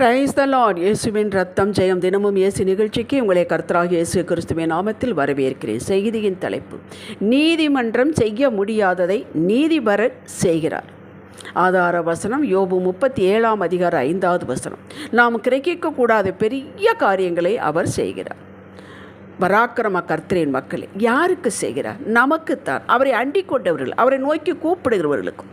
Praise the Lord. இயேசுவின் ரத்தம் ஜெயம். தினமும் இயேசு நிகழ்ச்சிக்கு உங்களை கர்த்தராகிய இயேசு கிறிஸ்துவின் நாமத்தில் வரவேற்கிறேன். செய்தியின் தலைப்பு: நீதிமன்றம் செய்ய முடியாததை நீதிபரர் செய்கிறார். ஆதார வசனம் யோபு 37 அதிகாரம் 5வது வசனம். நாம் கிரகிக்கக்கூடாத பெரிய காரியங்களை அவர் செய்கிறார். பராக்கிரம கர்த்தரின் மக்களே, யாருக்கு செய்கிறார்? நமக்குத்தான். அவரை அண்டிக் கொண்டவர்கள், அவரை நோக்கி கூப்பிடுகிறவர்களுக்கும்.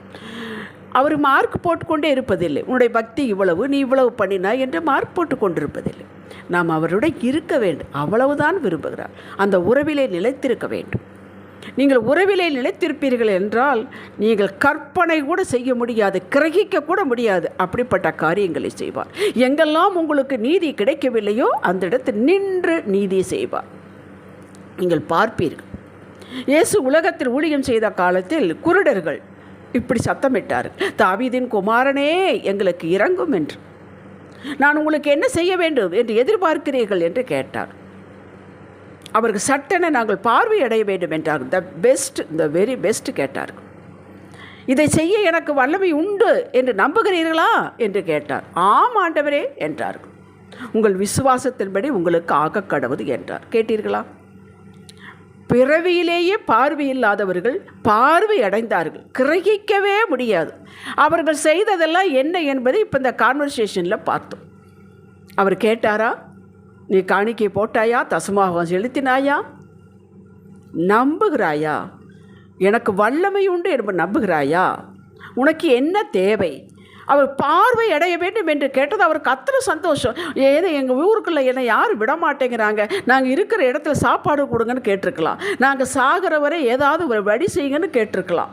அவர் மார்க் போட்டுக்கொண்டே இருப்பதில்லை. உன்னுடைய பக்தி இவ்வளவு, நீ இவ்வளவு பண்ணினா என்று மார்க் போட்டு கொண்டிருப்பதில்லை. நாம் அவருடன் இருக்க வேண்டும், அவ்வளவுதான் விரும்புகிறார். அந்த உறவிலே நிலைத்திருக்க வேண்டும். நீங்கள் உறவிலே நிலைத்திருப்பீர்கள் என்றால் நீங்கள் கற்பனை கூட செய்ய முடியாது, கிரகிக்க கூட முடியாது அப்படிப்பட்ட காரியங்களை செய்வார். எங்கெல்லாம் உங்களுக்கு நீதி கிடைக்கவில்லையோ அந்த இடத்தில் நின்று நீதி செய்வார். நீங்கள் பார்ப்பீர்கள். இயேசு உலகத்தில் ஊழியம் செய்த காலத்தில் குருடர்கள் இப்படி சத்தமிட்டார்: தாவீதின் குமாரனே, எங்களுக்கு இரங்கும் என்று. நான் உங்களுக்கு என்ன செய்ய வேண்டும் என்று எதிர்பார்க்கிறீர்கள் என்று கேட்டார். அவருக்கு சட்டென நாங்கள் பார்வை அடைய வேண்டும் என்றார். த வெரி பெஸ்ட் கேட்டார்கள். இதை செய்ய எனக்கு வல்லமை உண்டு என்று நம்புகிறீர்களா என்று கேட்டார். ஆம் ஆண்டவரே என்றார்கள். உங்கள் விசுவாசத்தின்படி உங்களுக்கு ஆக கடவுது என்றார். கேட்டீர்களா? பிறவியிலேயே பார்வையில்லாதவர்கள் பார்வை அடைந்தார்கள். கிரகிக்கவே முடியாது. அவர்கள் செய்ததெல்லாம் என்ன என்பதை இப்போ இந்த கான்வர்சேஷனில் பார்த்தோம். அவர் கேட்டாரா? நீ காணிக்கை போட்டாயா? தசமாகம் செலுத்தினாயா? நம்புகிறாயா? எனக்கு வல்லமை உண்டு என்று நம்புகிறாயா? உனக்கு என்ன தேவை? அவர் பார்வை அடைய வேண்டும் என்று கேட்டது அவருக்கு அத்தனை சந்தோஷம். ஏதோ எங்கள் ஊருக்குள்ளே என்னை யாரும் விட மாட்டேங்கிறாங்க, நாங்கள் இருக்கிற இடத்துல சாப்பாடு கொடுங்கன்னு கேட்டிருக்கலாம், நாங்கள் சாகிற வரை ஏதாவது ஒரு வழி செய்யுங்கன்னு கேட்டிருக்கலாம்.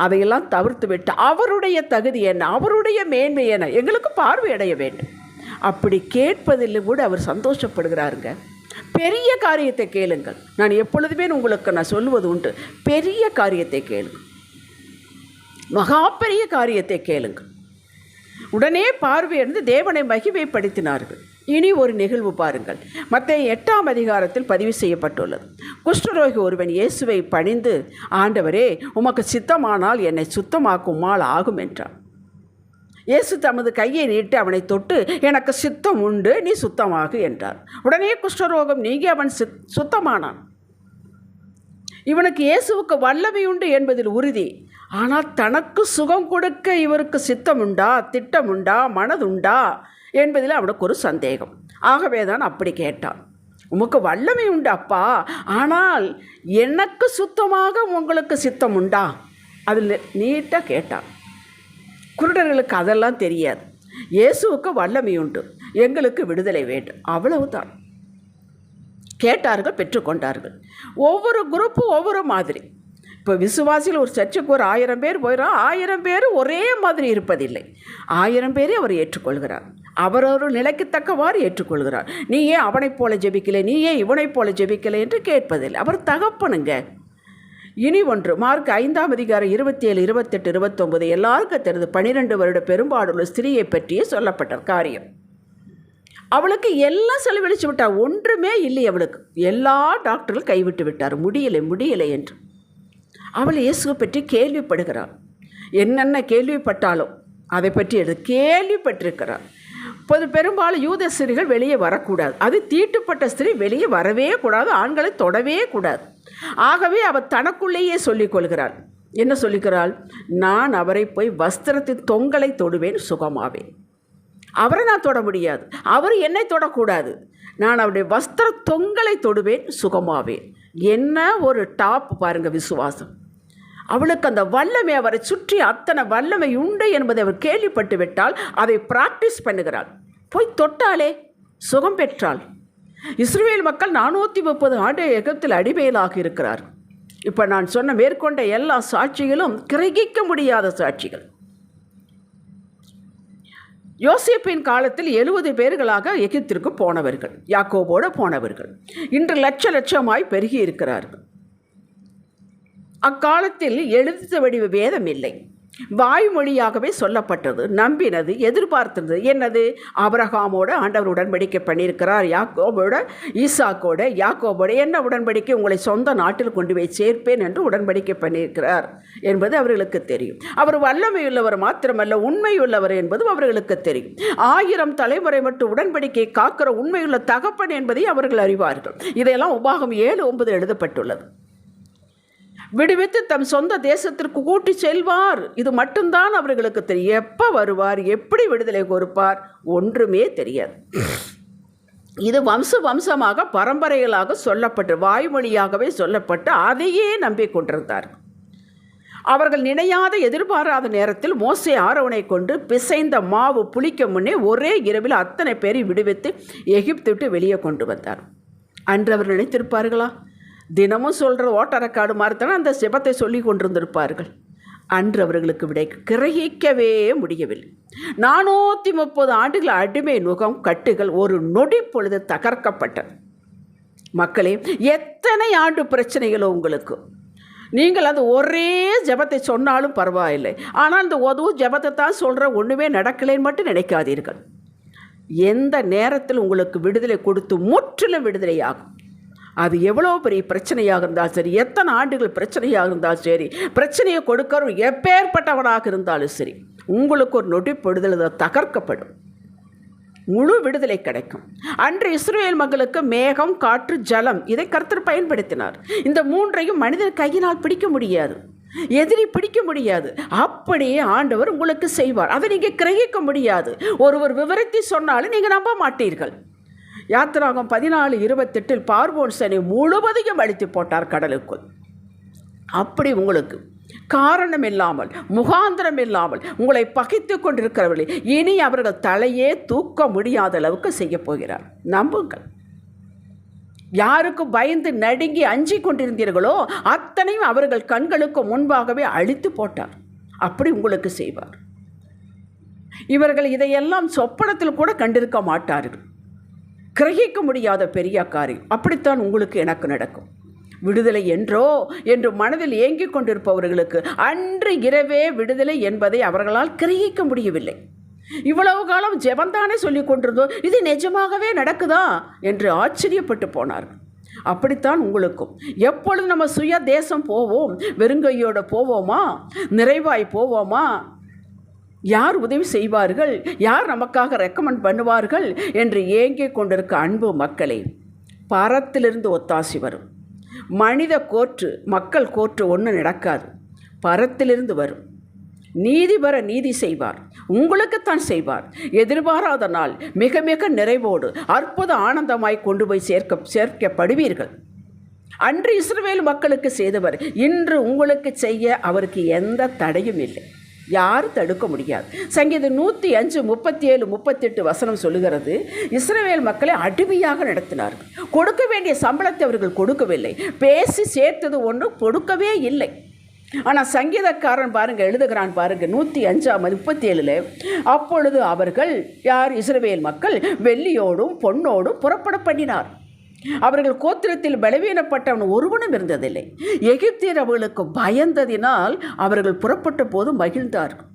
அதையெல்லாம் தவிர்த்து விட்டு அவருடைய தகுதி என்ன, அவருடைய மேன்மை என்ன, எங்களுக்கு பார்வை அடைய வேண்டும் அப்படி கேட்பதில் கூட அவர் சந்தோஷப்படுகிறாருங்க. பெரிய காரியத்தை கேளுங்கள். நான் எப்பொழுதுமே உங்களுக்கு நான் சொல்லுவது உண்டு, பெரிய காரியத்தை கேளுங்கள், மகா பெரிய காரியத்தை கேளுங்கள். உடனே பார்வையடைந்து தேவனை மகிமைப்படுத்தினார்கள். இனி ஒரு நிகழ்வு பாருங்கள். மத்தேயு 8 அதிகாரத்தில் பதிவு செய்யப்பட்டுள்ளது. குஷ்டரோகி ஒருவன் இயேசுவை பணிந்து, ஆண்டவரே, உமக்கு சித்தமானால் என்னை சுத்தமாக்குமால் ஆகும் என்றான். இயேசு தமது கையை நீட்டி அவனை தொட்டு, எனக்கு சித்தம் உண்டு, நீ சுத்தமாகு என்றார். உடனே குஷ்டரோகம் நீங்கி அவன் சுத்தமானான். இவனுக்கு இயேசுவுக்கு வல்லமை உண்டு என்பதில் உறுதி. ஆனால் தனக்கு சுகம் கொடுக்க இவருக்கு சித்தம் உண்டா, திட்டம் உண்டா, மனதுண்டா என்பதில் அவனுக்கு ஒரு சந்தேகம். ஆகவே தான் அப்படி கேட்டான். உமக்கு வல்லமை உண்டு அப்பா, ஆனால் எனக்கு சுத்தமாக உங்களுக்கு சித்தம் உண்டா? அதில் நீட்டாக கேட்டான். குருடர்களுக்கு அதெல்லாம் தெரியாது. இயேசுவுக்கு வல்லமை உண்டு, எங்களுக்கு விடுதலை வேண்டும், அவ்வளவுதான். கேட்டார்கள், பெற்றுக்கொண்டார்கள். ஒவ்வொரு குரூப்பும் ஒவ்வொரு மாதிரி. இப்போ விசுவாசியில் ஒரு சர்ச்சுக்கு ஒரு 1000 பேர் போயிடும். 1000 பேர் ஒரே மாதிரி இருப்பதில்லை. 1000 பேரை அவர் ஏற்றுக்கொள்கிறார். அவரொரு நிலைக்கு தக்கவாறு ஏற்றுக்கொள்கிறார். நீ ஏன் அவனைப் போல ஜெபிக்கலை, நீ ஏன் இவனைப் போல ஜெபிக்கலை என்று கேட்பதில்லை. அவர் தகப்பனுங்க. இனி ஒன்று, மார்க் 5 அதிகாரம் 27, 28, 29 எல்லாருக்கும் தெரிந்து 12 வருட பெரும்பாடுள்ள ஸ்திரீயை பற்றியே சொல்லப்பட்ட காரியம். அவளுக்கு எல்லாம் செலவழித்து விட்டார், ஒன்றுமே இல்லை அவளுக்கு. எல்லா டாக்டர்களும் கைவிட்டு விட்டார், முடியலை என்று. அவள் இயேசுவை பற்றி கேள்விப்படுகிறாள். என்னென்ன கேள்விப்பட்டாலும் அதை பற்றி கேள்விப்பட்டிருக்கிறாள். பெரும்பாலும் யூத ஸ்திரீகள் வெளியே வரக்கூடாது. அது தீட்டுப்பட்ட ஸ்திரீ வெளியே வரவே கூடாது, ஆண்களை தொடவே கூடாது. ஆகவே அவள் தனக்குள்ளேயே சொல்லிக்கொள்கிறாள். என்ன சொல்லிக்கிறாள்? நான் அவரை போய் வஸ்திரத்தின் தொங்கலை தொடுவேன், சுகமாவேன். அவரை நான் தொட முடியாது, அவர் என்னை தொடக்கூடாது. நான் அவருடைய வஸ்திர தொங்கலை தொடுவேன், சுகமாவேன். என்ன ஒரு டாப் பாருங்கள் விசுவாசம். அவளுக்கு அந்த வல்லமை, அவரை சுற்றி அத்தனை வல்லமை உண்டு என்பதை அவர் கேள்விப்பட்டு விட்டால் அதை பிராக்டிஸ் பண்ணுகிறாள். போய் தொட்டாலே சுகம் பெற்றாள். இஸ்ரவேல் மக்கள் 430 ஆண்டு எகிப்தில் அடிமையிலாக இருக்கிறார். இப்போ நான் சொன்ன மேற்கொண்ட எல்லா சாட்சிகளும் கிரகிக்க முடியாத சாட்சிகள். யோசேப்பின் காலத்தில் 70 பேர்களாக எகிப்திற்கு போனவர்கள், யாக்கோபோடு போனவர்கள், இன்று லட்சமாய் பெருகி இருக்கிறார்கள். அக்காலத்தில் எழுத்து வடிவ வேதம் இல்லை. வாய்மொழியாகவே சொல்லப்பட்டது, நம்பினது, எதிர்பார்த்தது. என்னது? ஆபிரகாமோட ஆண்டவர் உடன்படிக்கை பண்ணியிருக்கிறார், யாக்கோபோட, ஈசாக்கோட, யாக்கோபோட என்ன உடன்படிக்கை? உங்களை சொந்த நாட்டில் கொண்டு போய் சேர்ப்பேன் என்று உடன்படிக்கை பண்ணியிருக்கிறார் என்பது அவர்களுக்கு தெரியும். அவர் வல்லமையுள்ளவர் மாத்திரமல்ல, உண்மையுள்ளவர் என்பதும் அவர்களுக்கு தெரியும். 1000 தலைமுறை மட்டும் உடன்படிக்கை காக்கிற உண்மையுள்ள தகப்பன் என்பதை அவர்கள் அறிவார்கள். இதையெல்லாம் உபாகம் 7:9 எழுதப்பட்டுள்ளது. விடுவித்து தம் சொந்த தேசத்திற்கு கூட்டி செல்வார். இது மட்டும்தான் அவர்களுக்கு தெரியும். எப்போ வருவார், எப்படி விடுதலை கொடுப்பார், ஒன்றுமே தெரியாது. இது வம்சமாக பரம்பரைகளாக சொல்லப்பட்டு, வாய்மொழியாகவே சொல்லப்பட்டு அதையே நம்பிக்கொண்டிருந்தார். அவர்கள் நினையாத எதிர்பாராத நேரத்தில் மோசே ஆரோனை கொண்டு பிசைந்த மாவு புளிக்க முன்னே ஒரே இரவில் அத்தனை பேரை விடுவித்து எகிப்து விட்டு வெளியே கொண்டு வந்தார். அன்று அவர் நினைத்திருப்பார்களா? தினமும் சொல்கிற ஓட்டரக்காடு மாதிரித்தானே அந்த ஜெபத்தை சொல்லி கொண்டிருந்திருப்பார்கள். அன்று அவர்களுக்கு விடை கிரகிக்கவே முடியவில்லை. 430 ஆண்டுகள் அடிமை நுகம் கட்டுகள் ஒரு நொடி பொழுது தகர்க்கப்பட்டது. மக்களே, எத்தனை ஆண்டு பிரச்சனைகளோ உங்களுக்கு, நீங்கள் அது ஒரே ஜெபத்தை சொன்னாலும் பரவாயில்லை. ஆனால் இந்த ஜெபத்தை தான் சொல்கிற, ஒன்றுமே நடக்கலைன்னு மட்டும் நினைக்காதீர்கள். எந்த நேரத்தில் உங்களுக்கு விடுதலை கொடுத்து முற்றிலும் விடுதலையாகும். அது எவ்வளோ பெரிய பிரச்சனையாக இருந்தாலும் சரி, எத்தனை ஆண்டுகள் பிரச்சனையாக இருந்தாலும் சரி, பிரச்சனையை கொடுக்கிறவன் எப்பேற்பட்டவனாக இருந்தாலும் சரி, உங்களுக்கு ஒரு நொடி பொழுதில் தகர்க்கப்படும், முழு விடுதலை கிடைக்கும். அன்று இஸ்ரவேல் மக்களுக்கு மேகம், காற்று, ஜலம் இதை கர்த்தர் பயன்படுத்தினார். இந்த மூன்றையும் மனிதன் கையினால் பிடிக்க முடியாது, எதிரி பிடிக்க முடியாது. அப்படியே ஆண்டவர் உங்களுக்கு செய்வார். அதை நீங்கள் கிரகிக்க முடியாது. ஒருவர் விவரித்து சொன்னாலும் நீங்கள் நம்ப மாட்டீர்கள். யாத்திராகம் 14:28 பார்வோன் சேனை முழுவதையும் அழித்து போட்டார் கடலுக்குள். அப்படி உங்களுக்கு காரணம் இல்லாமல், முகாந்திரம் இல்லாமல் உங்களை பகைத்து கொண்டிருக்கிறவர்களே இனி அவர்கள் தலையே தூக்க முடியாத அளவுக்கு செய்ய போகிறார். நம்புங்கள். யாருக்கு பயந்து நடுங்கி அஞ்சி கொண்டிருந்தீர்களோ அத்தனையும் அவர்கள் கண்களுக்கு முன்பாகவே அழித்து போட்டார். அப்படி உங்களுக்கு செய்வார். இவர்கள் இதையெல்லாம் சொப்பனத்தில் கூட கண்டிருக்க மாட்டார்கள். கிரகிக்க முடியாத பெரிய காரியம். அப்படித்தான் உங்களுக்கு எனக்கு நடக்கும். விடுதலை என்றோ என்று மனதில் ஏங்கிக் கொண்டிருப்பவர்களுக்கு அன்று இரவே விடுதலை என்பதை அவர்களால் கிரகிக்க முடியவில்லை. இவ்வளவு காலம் ஜெபந்தானே சொல்லி கொண்டிருந்தோ, இது நிஜமாகவே நடக்குதா என்று ஆச்சரியப்பட்டு போனார்கள். அப்படித்தான் உங்களுக்கும். எப்பொழுது நம்ம சுய தேசம் போவோம், வெறுங்கையோடு போவோமா, நிறைவாய் போவோமா, யார் உதவி செய்வார்கள், யார் நமக்காக ரெக்கமெண்ட் பண்ணுவார்கள் என்று ஏங்கிக் கொண்டிருக்க அன்பு மக்களே, பரத்திலிருந்து ஒத்தாசி வரும். மனித கோர்ட்டு, மக்கள் கோர்ட்டு ஒன்றும் நடக்காது, பரத்திலிருந்து வரும். நீதி வர நீதி செய்வார், உங்களுக்குத்தான் செய்வார். எதிர்பாராத நாள் மிக மிக நிறைவோடு அற்புத ஆனந்தமாய் கொண்டு போய் சேர்க்கப்படுவீர்கள். அன்று இஸ்ரவேல் மக்களுக்கு செய்தவர் இன்று உங்களுக்கு செய்ய அவருக்கு எந்த தடையும் இல்லை. யாரும் தடுக்க முடியாது. சங்கீதம் 105, 37, 38 வசனம் சொல்லுகிறது, இஸ்ரவேல் மக்களை அடிமையாக நடத்தினார்கள். கொடுக்க வேண்டிய சம்பளத்தை அவர்கள் கொடுக்கவில்லை. பேசி சேர்த்தது ஒன்றும் கொடுக்கவே இல்லை. ஆனால் சங்கீதக்காரன் பாருங்கள், எழுதுகிறான் பாருங்கள் 105:37, அப்பொழுது அவர்கள் யார், இஸ்ரவேல் மக்கள் வெள்ளியோடும் பொன்னோடும் புறப்பட பண்ணினார். அவர்கள் கோத்திரத்தில் பலவீனப்பட்டவன் ஒருவனும் இருந்ததில்லை. எகிப்தியர் அவர்களுக்கு பயந்ததினால் அவர்கள் புறப்பட்ட போது மகிழ்ந்தார்கள்.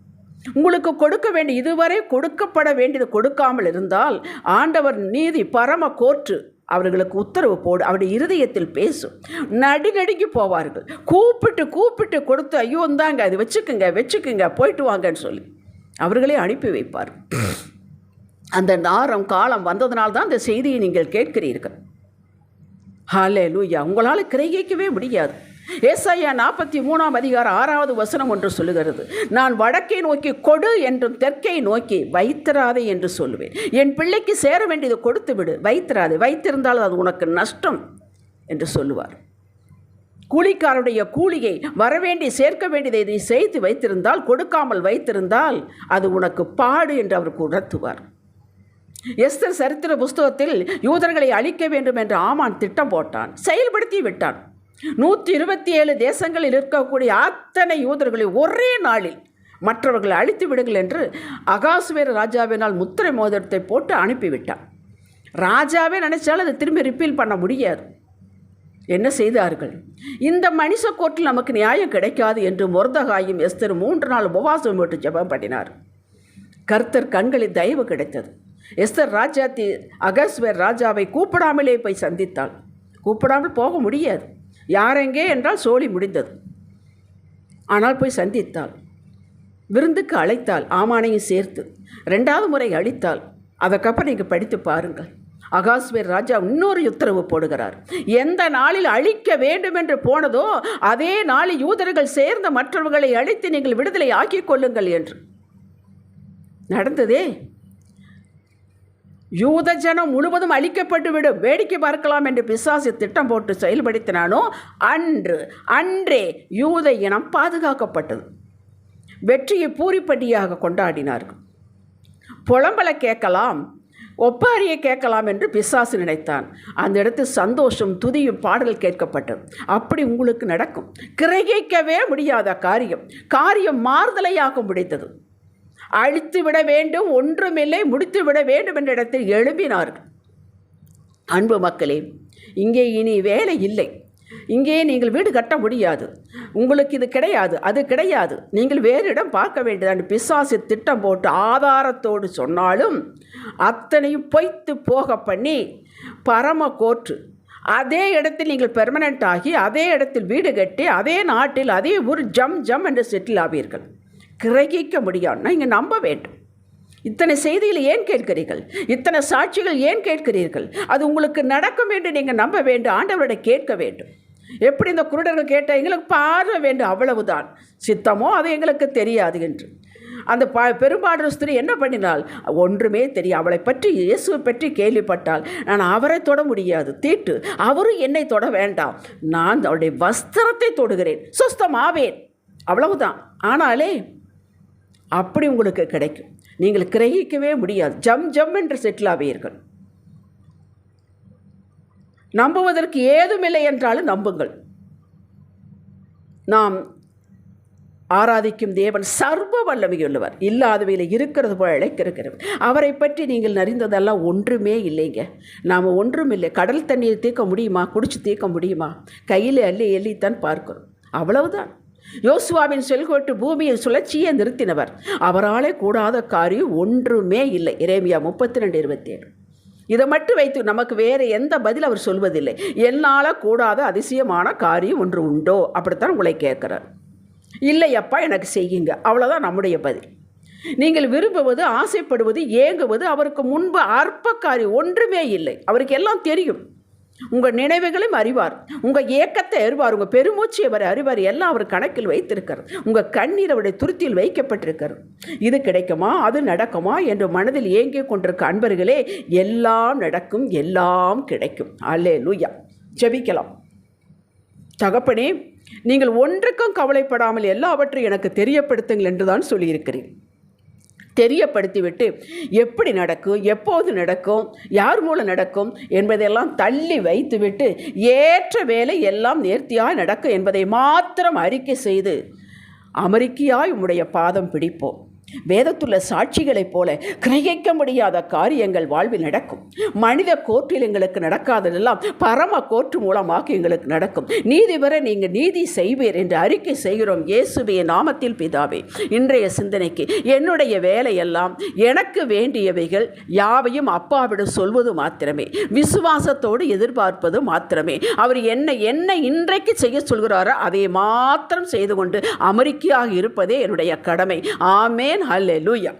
உங்களுக்கு கொடுக்க வேண்டிய, இதுவரை கொடுக்கப்பட வேண்டியது கொடுக்காமல் இருந்தால் ஆண்டவர் நீதி பரம கோர்ட்டு அவர்களுக்கு உத்தரவு போடு, அவருடைய இருதயத்தில் பேசும். நடுநடுங்கி போவார்கள். கூப்பிட்டு கொடுத்து, ஐயோ இந்தாங்க அது வச்சுக்குங்க போயிட்டு வாங்கன்னு சொல்லி அவர்களே அனுப்பி வைப்பார். அந்த நேரம் காலம் வந்ததனால்தான் இந்த செய்தியை நீங்கள் கேட்கிறீர்கள். ஹல்லேலூயா. உங்களால் கிரகிக்கவே முடியாது. ஏசாயா 43:6 வசனம் ஒன்று சொல்லுகிறது, நான் வடக்கை நோக்கி கொடு என்றும் தெற்கை நோக்கி வைத்திராதே என்று சொல்லுவேன். என் பிள்ளைக்கு சேர வேண்டியது கொடுத்து விடு, வைத்திராதே, வைத்திருந்தால் அது உனக்கு நஷ்டம் என்று சொல்லுவார். கூலிக்காரருடைய கூலியை வரவேண்டி சேர்க்க வேண்டியதை நீ செய்து வைத்திருந்தால், கொடுக்காமல் வைத்திருந்தால் அது உனக்கு பாடு என்று அவருக்கு உணர்த்துவார். எஸ்தர் சரித்திர புஸ்தகத்தில் யூதர்களை அழிக்க வேண்டும் என்று ஆமான் திட்டம் போட்டான், செயல்படுத்தி விட்டான். 127 தேசங்களில் இருக்கக்கூடிய அத்தனை யூதர்களை ஒரே நாளில் மற்றவர்களை அழித்து விடுங்கள் என்று அகாசுவேர ராஜாவினால் முத்திரை மோதிரத்தை போட்டு அனுப்பிவிட்டான். ராஜாவே நினைச்சாலும் அதை திரும்பி ரிப்பீல் பண்ண முடியாது. என்ன செய்தார்கள்? இந்த மனுஷ கோர்ட்டில் நமக்கு நியாயம் கிடைக்காது என்று மொர்தகாயும் எஸ்தர் 3 நாள் உபவாசம் விட்டு ஜெபம் பண்ணினார். கர்த்தர் கண்களில் தயவு கிடைத்தது. எஸ்தர் ராஜாத்தி அகஸ்வேர் ராஜாவை கூப்பிடாமலே போய் சந்தித்தாள். கூப்பிடாமல் போக முடியாது. யாரெங்கே என்றால் சோழி முடிந்தது. ஆனால் போய் சந்தித்தாள். விருந்துக்கு அழைத்தாள். ஆமானையும் சேர்த்து 2வது முறை அழித்தாள். அதற்கப்புறம் நீங்கள் படித்து பாருங்கள். அகாஸ்வேர் ராஜா இன்னொரு உத்தரவு போடுகிறார். எந்த நாளில் அழிக்க வேண்டும் என்று போனதோ அதே நாளில் யூதர்கள் சேர்ந்த மற்றவர்களை அழித்து நீங்கள் விடுதலை ஆக்கிக் கொள்ளுங்கள் என்று. நடந்ததே. யூத ஜனம் முழுவதும் அழிக்கப்பட்டுவிடும், வேடிக்கை பார்க்கலாம் என்று பிசாசு திட்டம் போட்டு செயல்படுத்தினானோ அன்றே யூத இனம் பாதுகாக்கப்பட்டது. வெற்றியை பூரிப்படியாக கொண்டாடினார்கள். புலம்பலை கேட்கலாம், ஒப்பாரியை கேட்கலாம் என்று பிசாசு நினைத்தான். அந்த இடத்தில் சந்தோஷம், துதியும், பாடல் கேட்கப்பட்டது. அப்படி உங்களுக்கு நடக்கும். கிரகிக்கவே முடியாத காரியம் மாறுதலையாக முடித்தது. அழித்து விட வேண்டும், ஒன்றுமில்லை, முடித்து விட வேண்டும் என்ற இடத்தில் எழுப்பினார்கள். அன்பு மக்களே, இங்கே இனி வேலை இல்லை. இங்கே நீங்கள் வீடு கட்ட முடியாது. உங்களுக்கு இது கிடையாது, அது கிடையாது, நீங்கள் வேறு இடம் பார்க்க வேண்டியதான் பிசாசு திட்டம் போட்டு ஆதாரத்தோடு சொன்னாலும் அத்தனையும் பொய்த்து போக பண்ணி பரம கோர்ட்டு அதே இடத்தில் நீங்கள் பெர்மனெண்ட் ஆகி அதே இடத்தில் வீடு கட்டி அதே நாட்டில் அதே ஊர் ஜம் என்று செட்டில் ஆவீர்கள். கிரகிக்க முடியாதுன்னா இங்கே நம்ப வேண்டும். இத்தனை செய்திகளை ஏன் கேட்கிறீர்கள்? இத்தனை சாட்சிகள் ஏன் கேட்கிறீர்கள்? அது உங்களுக்கு நடக்கும் என்று நீங்கள் நம்ப வேண்டும். ஆண்டவரிடம் கேட்க வேண்டும். எப்படி இந்த குருடர்கள் கேட்டால் எங்களுக்கு பார்வை வேண்டும், அவ்வளவுதான். சித்தமோ அது எங்களுக்கு தெரியாது என்று. அந்த பெரும்பாடு ஸ்திரீ என்ன பண்ணினாள்? ஒன்றுமே தெரியும். அவளை பற்றி, இயேசுவை பற்றி கேள்விப்பட்டால் நான் அவரை தொட முடியாது, தீட்டு, அவரும் என்னை தொட வேண்டாம், நான் அவருடைய வஸ்திரத்தை தொடுகிறேன், சுஸ்தமாவேன், அவ்வளவுதான். ஆனாலே அப்படி உங்களுக்கு கிடைக்கும். நீங்கள் கிரகிக்கவே முடியாது. ஜம் என்று செட்டில் ஆவீர்கள். நம்புவதற்கு ஏதுமில்லை என்றாலும் நம்புங்கள். நாம் ஆராதிக்கும் தேவன் சர்வ வல்லமையுள்ளவர். இல்லாதவையில் இருக்கிறது போல இழைக்கிறவர். அவரை பற்றி நீங்கள் அறிந்ததெல்லாம் ஒன்றுமே இல்லைங்க. நாம் ஒன்றும் இல்லை. கடல் தண்ணீரை தீர்க்க முடியுமா? குடிச்சு தீர்க்க முடியுமா? கையில் எள்ளித்தான் பார்க்கிறோம், அவ்வளவுதான். யோசுவாவின் செல்கோட்டு பூமியின் சுழற்சியை நிறுத்தினவர். அவராலே கூடாத காரியம் ஒன்றுமே இல்லை. எரேமியா 32:27. இதை மட்டும் வைத்து நமக்கு வேறு எந்த பதில் அவர் சொல்வதில்லை. என்னால் கூடாத அதிசயமான காரியம் ஒன்று உண்டோ? அப்படித்தான் உங்களை கேட்குறார். இல்லையப்பா எனக்கு செய்யுங்க, அவ்வளோதான் நம்முடைய பதில். நீங்கள் விரும்புவது, ஆசைப்படுவது, ஏங்குவது அவருக்கு முன்பு அற்ப காரியம் ஒன்றுமே இல்லை. அவருக்கு எல்லாம் தெரியும். உங்கள் நினைவுகளையும் அறிவார், உங்கள் ஏக்கத்தை அறிவார், உங்கள் பெருமூச்சு அவர் அறிவார். எல்லாம் அவர் கணக்கில் வைத்திருக்கிறார். உங்கள் கண்ணீர் அவருடைய துருத்தியில் வைக்கப்பட்டிருக்கிறார். இது கிடைக்குமா, அது நடக்குமா என்று மனதில் ஏங்கிக் கொண்டிருக்க அன்பர்களே, எல்லாம் நடக்கும், எல்லாம் கிடைக்கும். அல்லேலூயா. ஜெபிக்கலாம். தகப்பனே, நீங்கள் ஒன்றுக்கும் கவலைப்படாமல் எல்லாவற்றையும் எனக்கு தெரியப்படுத்துங்கள் என்று தான் சொல்லியிருக்கிறேன். தெரியப்படுத்திவிட்டு எப்படி நடக்கும், எப்போது நடக்கும், யார் மூலம் நடக்கும் என்பதையெல்லாம் தள்ளி வைத்துவிட்டு ஏற்ற வேலை எல்லாம் நேர்த்தியாய் நடக்கும் என்பதை மாத்திரம் அறிக்கை செய்து அமெரிக்கையாய் உம்முடைய பாதம் பிடிப்போம். வேதத்துள்ள சாட்சிகளைப் போல கிரகிக்க முடியாத காரியங்கள் வாழ்வில் நடக்கும். மனித கோர்ட்டில் எங்களுக்கு நடக்காததெல்லாம் பரம கோர்ட்டு மூலமாக எங்களுக்கு நடக்கும். நீதி வர நீங்கள் நீதி செய்வீர் என்று அறிக்கை செய்கிறோம் இயேசுவே நாமத்தில் பிதாவே. இன்றைய சிந்தனைக்கு என்னுடைய வேலையெல்லாம் எனக்கு வேண்டியவைகள் யாவையும் அப்பாவிடம் சொல்வது மாத்திரமே, விசுவாசத்தோடு எதிர்பார்ப்பது மாத்திரமே. அவர் என்ன இன்றைக்கு செய்ய சொல்கிறாரோ அதை மாத்திரம் செய்து கொண்டு அமெரிக்கையாக இருப்பதே என்னுடைய கடமை. ஆமென். ஹல்லேலூயா.